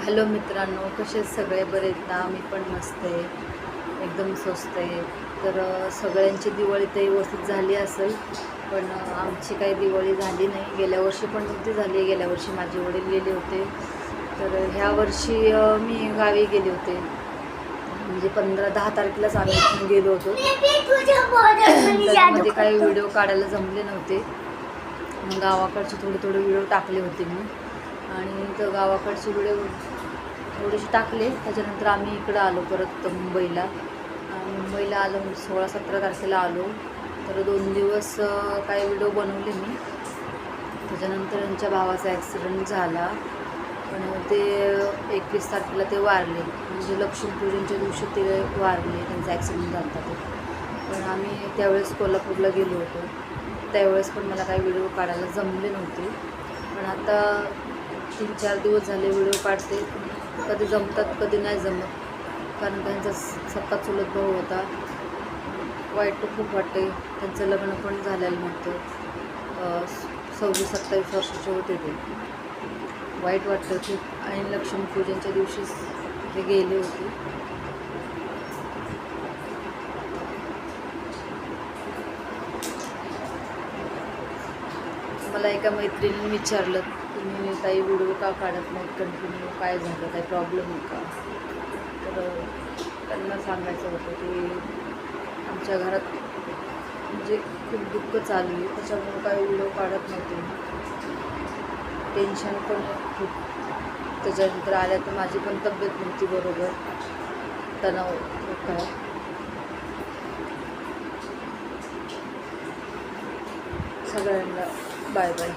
Hello मित्रांनो, कसे सगळे बरे आहेत ना? मी पण मस्त आहे, एकदम स्वस्त आहे. तर सगळ्यांची दिवाळी तर व्यवस्थित झाली असेल, पण आमची काही दिवाळी झाली नाही. गेल्या वर्षी पण नव्हती झाली. गेल्या वर्षी माझे वडील गेले होते. तर ह्या वर्षी मी गावी गेले होते. म्हणजे 10 तारखेलाच आम्ही इथून गेलो होतो. त्याच्यामध्ये काही व्हिडिओ काढायला जमले नव्हते. मग गावाकडचे थोडे व्हिडिओ टाकले होते मी. आणि तर गावाकडचे व्हिडिओ थोडेसे टाकले. त्याच्यानंतर आम्ही इकडं आलो परत मुंबईला. मुंबईला आलो 16-17 तारखेला आलो. तर 2 दिवस काही व्हिडिओ बनवले मी. त्याच्यानंतर यांच्या भावाचा ॲक्सिडेंट झाला, पण ते 21 तारखेला ते वारले. म्हणजे लक्ष्मीपूजनच्या दिवशी ते वारले, त्यांचा ॲक्सिडेंट झाला होता ते. पण आम्ही त्यावेळेस कोल्हापूरला गेलो होतो. त्यावेळेस पण मला काही व्हिडिओ काढायला जमले नव्हते. पण आता 3-4 दिवस झाले व्हिडिओ काढते. कधी जमतात कधी नाही जमत, कारण त्यांचा सक्का चुलत भाऊ होता. वाईट खूप वाटते. त्यांचं लग्न पण झालेलं नव्हतं. 26-27 वर्षाचे होते ते. वाईट वाटतं खूप. आणि लक्ष्मीपूजनच्या दिवशीच ते गेले होते. मला एका मैत्रिणीने विचारलं, तुम्ही काही व्हिडिओ का काढत नाही कंटिन्यू, काय झालं, काही प्रॉब्लेम आहे का? तर त्यांना सांगायचं होतं की आमच्या घरात म्हणजे खूप दुःख चालू आहे, त्याच्यामुळे काही व्हिडिओ काढत नव्हते. टेन्शन पण खूप. त्याच्यानंतर आल्या तर माझी पण तब्येत नव्हती बरोबर, तणाव होता. सगळ्यांना बाय बाय.